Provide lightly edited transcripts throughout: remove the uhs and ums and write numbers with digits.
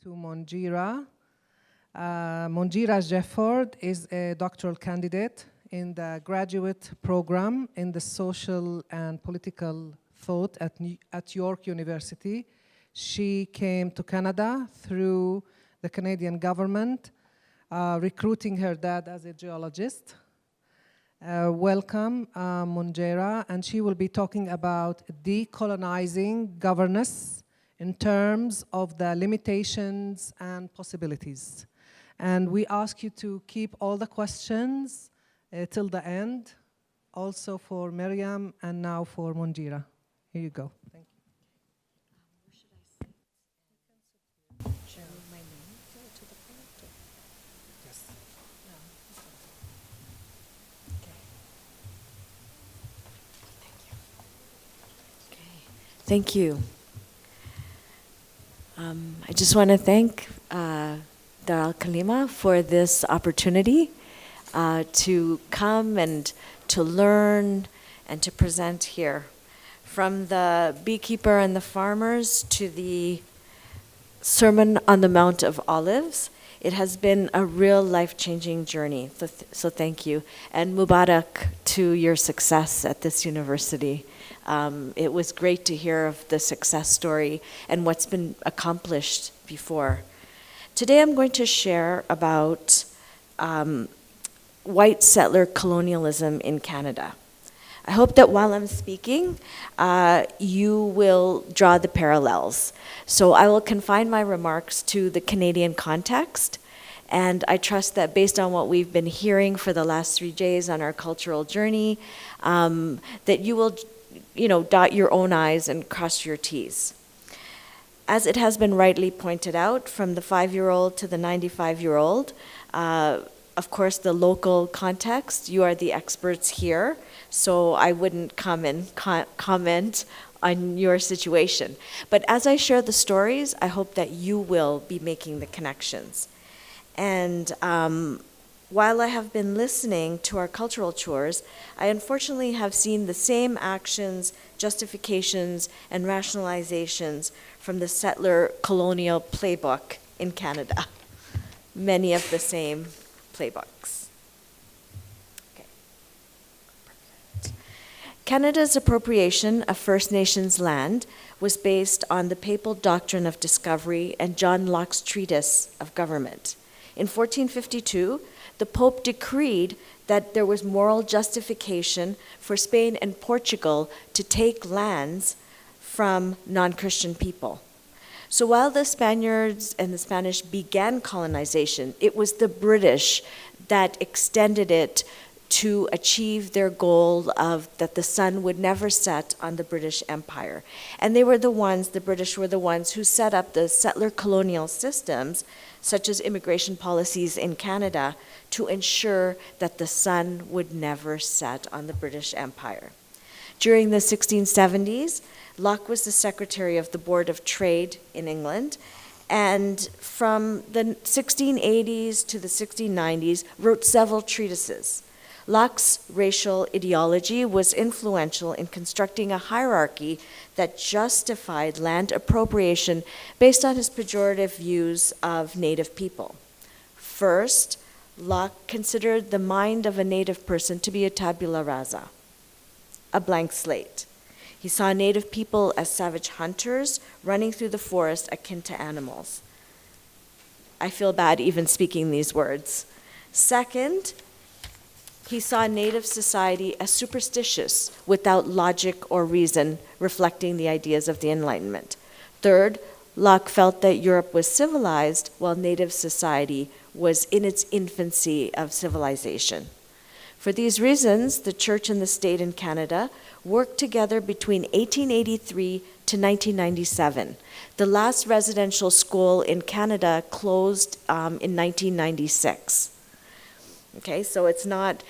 to Munjeera. Munjeera Jefford is a doctoral candidate in the graduate program in the social and political thought at York University. She came to Canada through the Canadian government, recruiting her dad as a geologist. Welcome, Munjeera, and she will be talking about decolonizing governance in terms of the limitations and possibilities. And we ask you to keep all the questions till the end, also for Miriam and now for Munjeera. Here you go. Thank you. My name to the front? Yes. No. Okay. Thank you. I just want to thank the al-Kalima for this opportunity to come and to learn and to present here. From the beekeeper and the farmers to the Sermon on the Mount of Olives, it has been a real life-changing journey, so thank you. And Mubarak to your success at this university. It was great to hear of the success story and what's been accomplished before. Today I'm going to share about white settler colonialism in Canada. I hope that while I'm speaking, you will draw the parallels. So I will confine my remarks to the Canadian context, and I trust that based on what we've been hearing for the last 3 days on our cultural journey, that you will dot your own I's and cross your T's. As it has been rightly pointed out, from the 5-year-old to the 95-year-old, of course, the local context, you are the experts here, so I wouldn't come and comment on your situation. But as I share the stories, I hope that you will be making the connections. And while I have been listening to our cultural tours, I unfortunately have seen the same actions, justifications, and rationalizations from the settler colonial playbook in Canada. Many of the same playbooks. Okay. Canada's appropriation of First Nations land was based on the papal doctrine of discovery and John Locke's treatise of government. In 1452, the Pope decreed that there was moral justification for Spain and Portugal to take lands from non-Christian people. So while the Spaniards and the Spanish began colonization, it was the British that extended it to achieve their goal of that the sun would never set on the British Empire. And the British were the ones who set up the settler colonial systems, such as immigration policies in Canada, to ensure that the sun would never set on the British Empire. During the 1670s, Locke was the secretary of the Board of Trade in England, and from the 1680s to the 1690s wrote several treatises. Locke's racial ideology was influential in constructing a hierarchy that justified land appropriation based on his pejorative views of Native people. First, Locke considered the mind of a Native person to be a tabula rasa, a blank slate. He saw Native people as savage hunters running through the forest akin to animals. I feel bad even speaking these words. Second, he saw Native society as superstitious without logic or reason, reflecting the ideas of the Enlightenment. Third, Locke felt that Europe was civilized while Native society was in its infancy of civilization. For these reasons, the church and the state in Canada worked together between 1883 to 1997. The last residential school in Canada closed in 1996. Okay, so it's not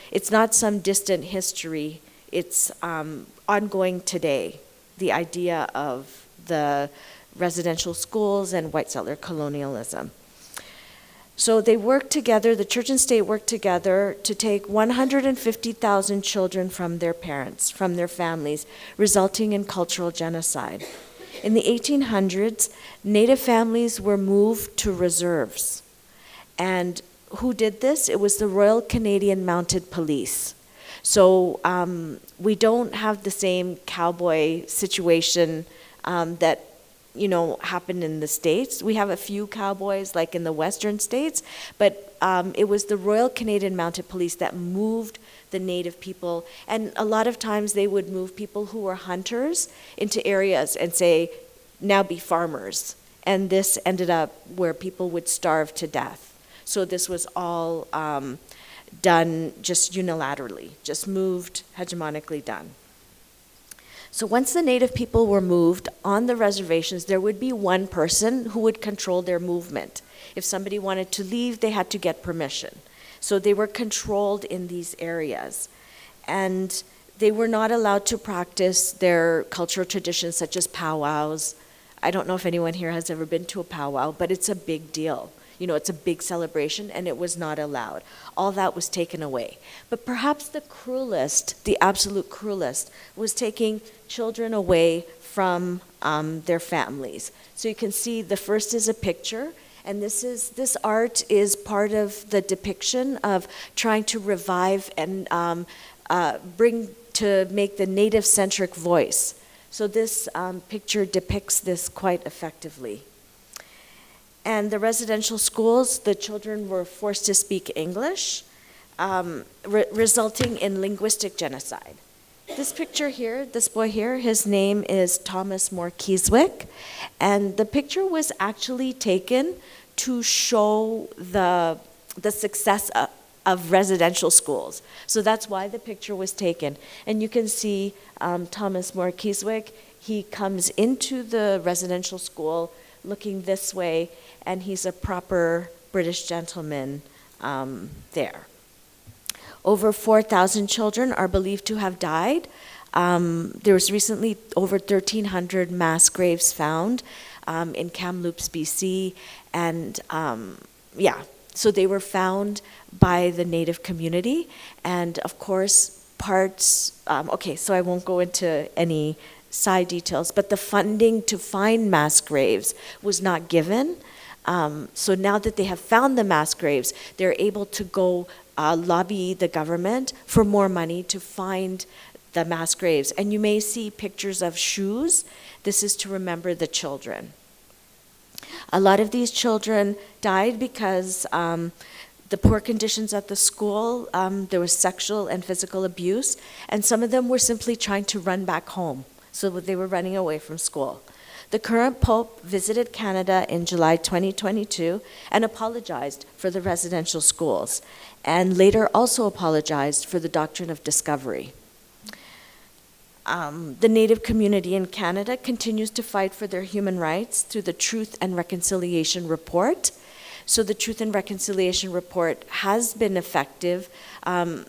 some distant history. It's ongoing today. The idea of the residential schools and white settler colonialism. So they worked together, the church and state worked together to take 150,000 children from their parents, from their families, resulting in cultural genocide. In the 1800s, Native families were moved to reserves. And who did this? It was the Royal Canadian Mounted Police. So we don't have the same cowboy situation that happened in the States. We have a few cowboys like in the western states, but it was the Royal Canadian Mounted Police that moved the Native people. And a lot of times they would move people who were hunters into areas and say, now be farmers. And this ended up where people would starve to death. So this was all done just unilaterally, just moved, hegemonically done. So once the Native people were moved on the reservations, there would be one person who would control their movement. If somebody wanted to leave, they had to get permission. So they were controlled in these areas. And they were not allowed to practice their cultural traditions such as powwows. I don't know if anyone here has ever been to a powwow, but it's a big deal. It's a big celebration, and it was not allowed. All that was taken away. But perhaps the cruelest, the absolute cruelest, was taking children away from their families. So you can see the first is a picture, and this art is part of the depiction of trying to revive and make the Native-centric voice. So this picture depicts this quite effectively. And the residential schools, the children were forced to speak English, resulting in linguistic genocide. This picture here, this boy here, his name is Thomas More Keswick, and the picture was actually taken to show the success of residential schools. So that's why the picture was taken. And you can see Thomas More Keswick, he comes into the residential school looking this way, and he's a proper British gentleman there. Over 4,000 children are believed to have died. There was recently over 1,300 mass graves found in Kamloops, BC, and so they were found by the Native community, and of course so I won't go into any side details, but the funding to find mass graves was not given. So now that they have found the mass graves, they're able to go lobby the government for more money to find the mass graves. And you may see pictures of shoes. This is to remember the children. A lot of these children died because the poor conditions at the school, there was sexual and physical abuse, and some of them were simply trying to run back home. So they were running away from school. The current Pope visited Canada in July 2022 and apologized for the residential schools, and later also apologized for the doctrine of discovery. The Native community in Canada continues to fight for their human rights through the Truth and Reconciliation Report. So the Truth and Reconciliation Report has been effective.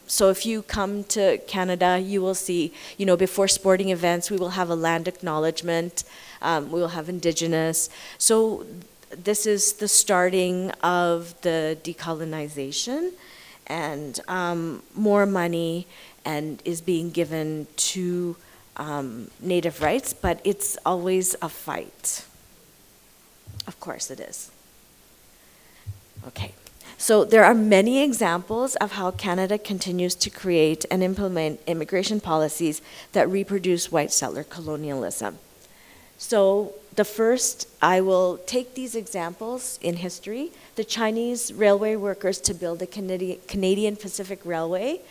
So if you come to Canada, you will see, before sporting events, we will have a land acknowledgement, we will have Indigenous. So this is the starting of the decolonization, and more money and is being given to Native rights, but it's always a fight. Of course it is. Okay, so there are many examples of how Canada continues to create and implement immigration policies that reproduce white settler colonialism. So the first, I will take these examples in history. The Chinese railway workers to build the Canadian Pacific Railway.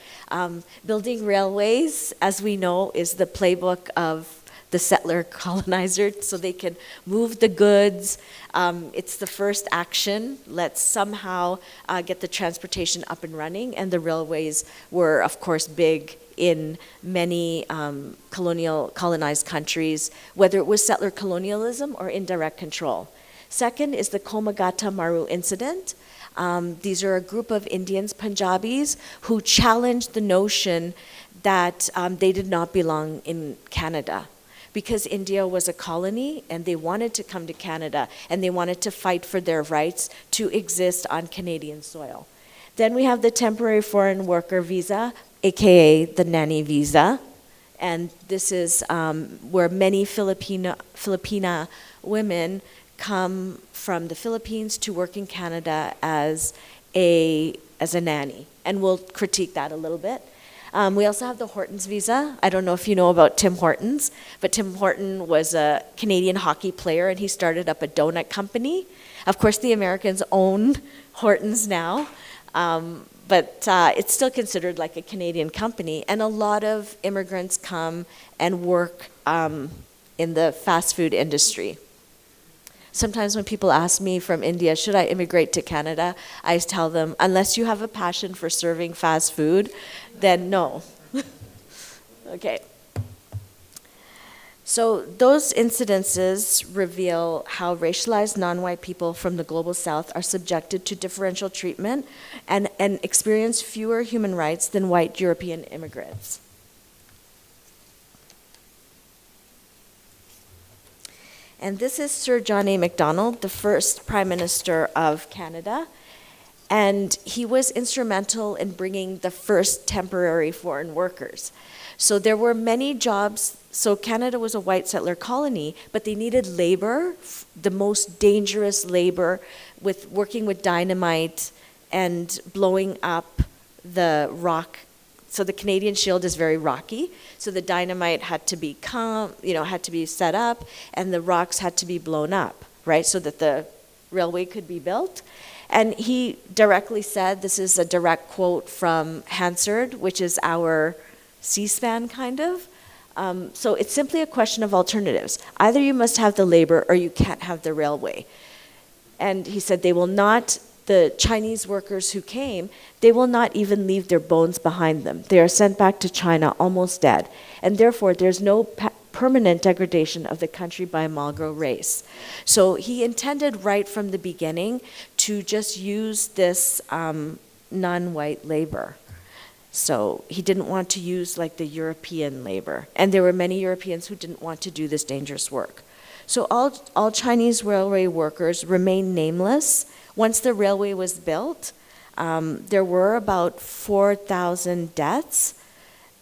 Building railways, as we know, is the playbook of the settler colonizer, so they can move the goods. It's the first action. Let's somehow get the transportation up and running, and the railways were, of course, big in many colonized countries, whether it was settler colonialism or indirect control. Second is the Komagata Maru incident. These are a group of Indians, Punjabis, who challenged the notion that they did not belong in Canada, because India was a colony and they wanted to come to Canada and they wanted to fight for their rights to exist on Canadian soil. Then we have the temporary foreign worker visa, aka the nanny visa. And this is where many Filipina women come from the Philippines to work in Canada as a nanny. And we'll critique that a little bit. We also have the Hortons visa. I don't know if you know about Tim Hortons, but Tim Horton was a Canadian hockey player, and he started up a donut company. Of course, the Americans own Hortons now, but it's still considered like a Canadian company. And a lot of immigrants come and work in the fast food industry. Sometimes when people ask me from India, should I immigrate to Canada? I tell them, unless you have a passion for serving fast food, then no. Okay. So those incidences reveal how racialized non-white people from the global south are subjected to differential treatment and experience fewer human rights than white European immigrants. And this is Sir John A. Macdonald, the first Prime Minister of Canada. And he was instrumental in bringing the first temporary foreign workers. So there were many jobs. So Canada was a white settler colony, but they needed labor, the most dangerous labor, with working with dynamite and blowing up the rock. So the Canadian Shield is very rocky. So the dynamite had to be had to be set up, and the rocks had to be blown up, right, so that the railway could be built. And he directly said, this is a direct quote from Hansard, which is our C-SPAN kind of. So it's simply a question of alternatives. Either you must have the labor or you can't have the railway. And he said the Chinese workers who came, they will not even leave their bones behind them. They are sent back to China almost dead. And therefore, there's no permanent degradation of the country by a Malgro race. So he intended right from the beginning to just use this non-white labor. So he didn't want to use like the European labor. And there were many Europeans who didn't want to do this dangerous work. So all Chinese railway workers remained nameless. Once the railway was built, there were about 4,000 deaths,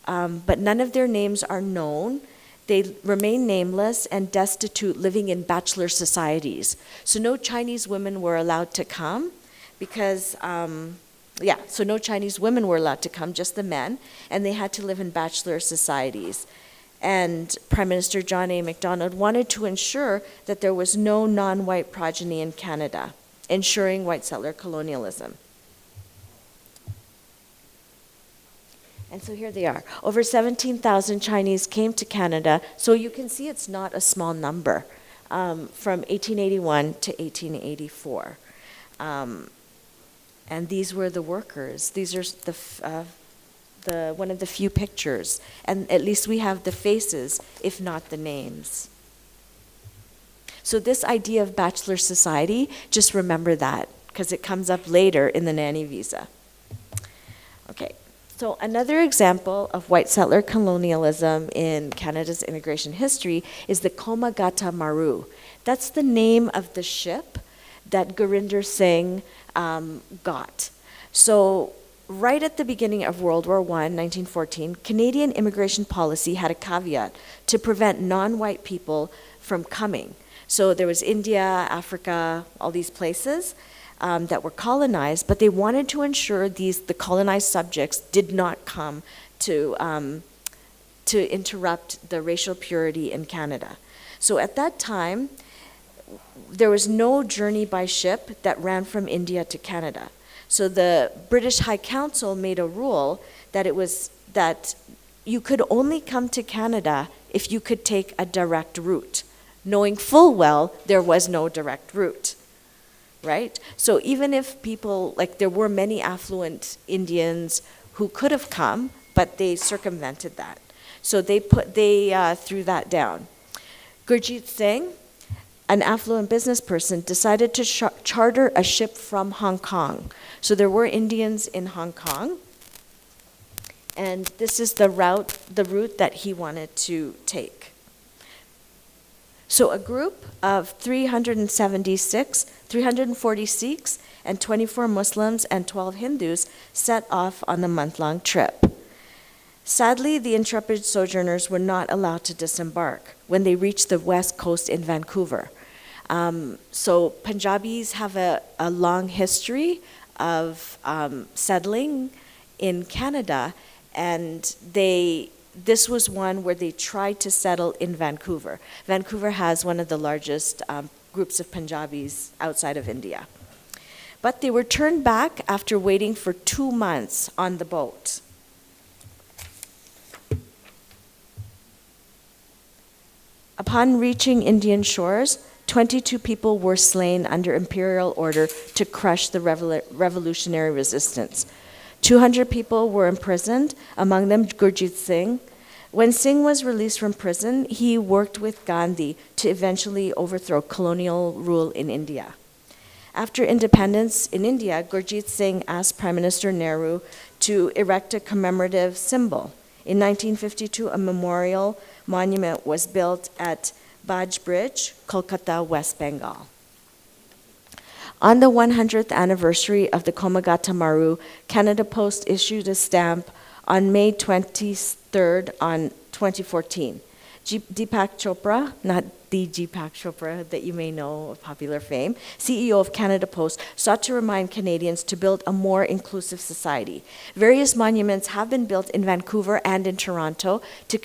but none of their names are known. They remain nameless and destitute, living in bachelor societies. So no Chinese women were allowed to come because, so no Chinese women were allowed to come, just the men, and they had to live in bachelor societies. And Prime Minister John A. Macdonald wanted to ensure that there was no non-white progeny in Canada, ensuring white settler colonialism. And so here they are. Over 17,000 Chinese came to Canada, so you can see it's not a small number, from 1881 to 1884. And these were the workers. These are the one of the few pictures, and at least we have the faces, if not the names. So this idea of bachelor society, just remember that, because it comes up later in the nanny visa. Okay, so another example of white settler colonialism in Canada's immigration history is the Komagata Maru. That's the name of the ship that Gurinder Singh got. So right at the beginning of World War I, 1914, Canadian immigration policy had a caveat to prevent non-white people from coming. So there was India, Africa, all these places that were colonized, but they wanted to ensure the colonized subjects did not come to interrupt the racial purity in Canada. So at that time, there was no journey by ship that ran from India to Canada. So the British High Council made a rule that you could only come to Canada if you could take a direct route, knowing full well there was no direct route, right? So even if people, like there were many affluent Indians who could have come, but they circumvented that. So they threw that down. Gurjit Singh, an affluent business person, decided to charter a ship from Hong Kong. So there were Indians in Hong Kong, and this is the route that he wanted to take. So a group of 340 Sikhs and 24 Muslims and 12 Hindus set off on the month-long trip. Sadly, the intrepid sojourners were not allowed to disembark when they reached the west coast in Vancouver. So Punjabis have a long history of settling in Canada, and this was one where they tried to settle in Vancouver. Vancouver has one of the largest groups of Punjabis outside of India. But they were turned back after waiting for 2 months on the boat. Upon reaching Indian shores, 22 people were slain under imperial order to crush the revolutionary resistance. 200 people were imprisoned, among them Gurjit Singh. When Singh was released from prison, he worked with Gandhi to eventually overthrow colonial rule in India. After independence in India, Gurjit Singh asked Prime Minister Nehru to erect a commemorative symbol. In 1952, a memorial monument was built at Baj Bridge, Kolkata, West Bengal. On the 100th anniversary of the Komagata Maru, Canada Post issued a stamp on May 23rd on 2014. Deepak Chopra, not the Deepak Chopra that you may know of popular fame, CEO of Canada Post, sought to remind Canadians to build a more inclusive society. Various monuments have been built in Vancouver and in Toronto to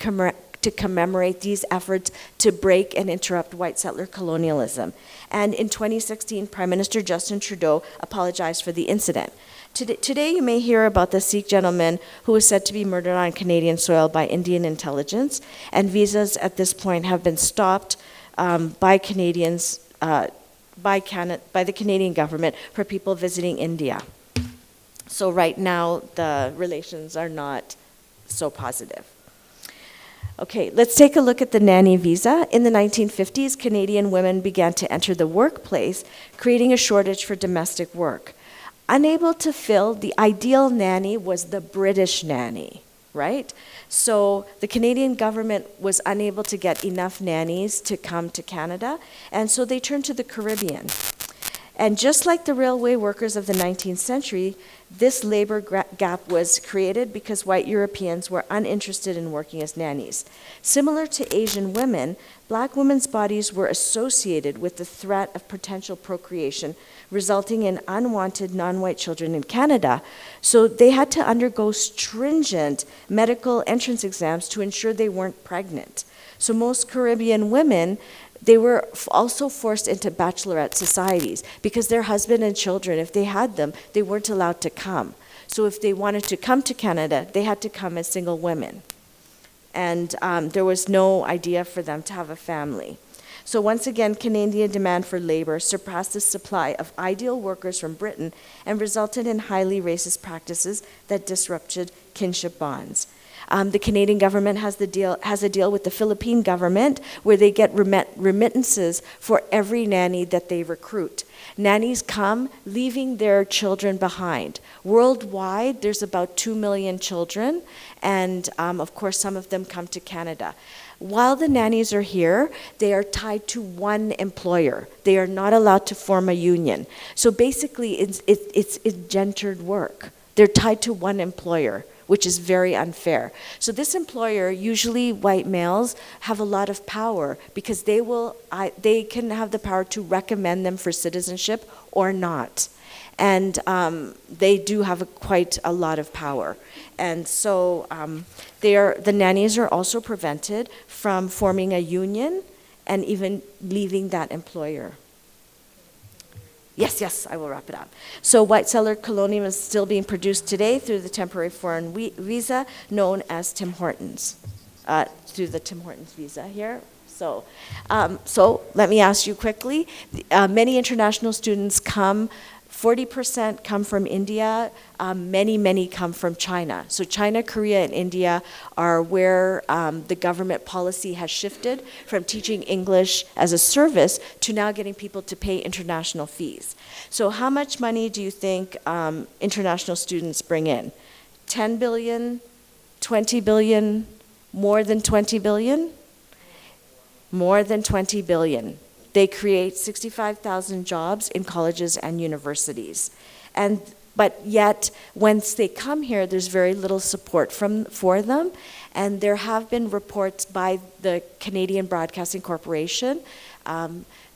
commemorate these efforts to break and interrupt white settler colonialism. And in 2016, Prime Minister Justin Trudeau apologized for the incident. Today, you may hear about the Sikh gentleman who was said to be murdered on Canadian soil by Indian intelligence, and visas at this point have been stopped by Canadians, by the Canadian government for people visiting India. So right now, the relations are not so positive. Okay, let's take a look at the nanny visa. In the 1950s, Canadian women began to enter the workplace, creating a shortage for domestic work. Unable to fill, the ideal nanny was the British nanny, right? So the Canadian government was unable to get enough nannies to come to Canada, and so they turned to the Caribbean. And just like the railway workers of the 19th century, this labor gap was created because white Europeans were uninterested in working as nannies. Similar to Asian women, black women's bodies were associated with the threat of potential procreation, resulting in unwanted non-white children in Canada. So they had to undergo stringent medical entrance exams to ensure they weren't pregnant. So most Caribbean women, they were also forced into bachelorette societies because their husband and children, if they had them, they weren't allowed to come. So if they wanted to come to Canada, they had to come as single women. And there was no idea for them to have a family. So once again, Canadian demand for labor surpassed the supply of ideal workers from Britain and resulted in highly racist practices that disrupted kinship bonds. The Canadian government has a deal with the Philippine government where they get remittances for every nanny that they recruit. Nannies come leaving their children behind. Worldwide, there's about 2 million children, and of course, some of them come to Canada. While the nannies are here, they are tied to one employer. They are not allowed to form a union. So basically, it's gendered work. They're tied to one employer, which is very unfair. So this employer, usually white males, have a lot of power because they can have the power to recommend them for citizenship or not. And they do have quite a lot of power. And so the nannies are also prevented from forming a union and even leaving that employer. Yes, I will wrap it up. So white settler colonialism is still being produced today through the temporary foreign visa known as Tim Hortons, through the Tim Hortons visa here. So let me ask you quickly, many international students come, 40% come from India, many come from China. So China, Korea, and India are where the government policy has shifted from teaching English as a service to now getting people to pay international fees. So how much money do you think international students bring in? 10 billion, 20 billion, more than 20 billion? More than 20 billion. They create 65,000 jobs in colleges and universities. And But yet, once they come here, there's very little support for them. And there have been reports by the Canadian Broadcasting Corporation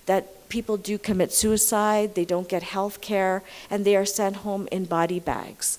that people do commit suicide, they don't get health care, and they are sent home in body bags.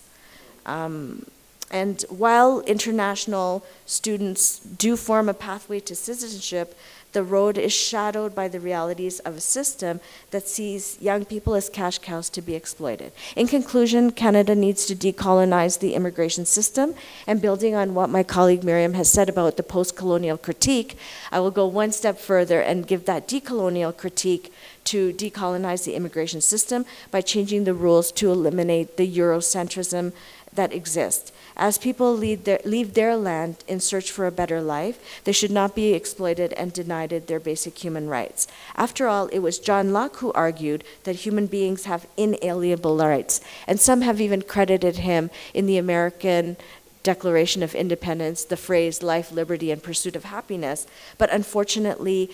And while international students do form a pathway to citizenship, the road is shadowed by the realities of a system that sees young people as cash cows to be exploited. In conclusion, Canada needs to decolonize the immigration system, and building on what my colleague Miriam has said about the post-colonial critique, I will go one step further and give that decolonial critique to decolonize the immigration system by changing the rules to eliminate the Eurocentrism that exists. As people leave their land in search for a better life, they should not be exploited and denied their basic human rights. After all, it was John Locke who argued that human beings have inalienable rights, and some have even credited him in the American Declaration of Independence, the phrase life, liberty, and pursuit of happiness. But unfortunately,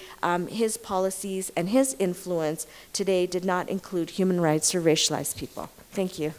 his policies and his influence today did not include human rights or racialized people. Thank you.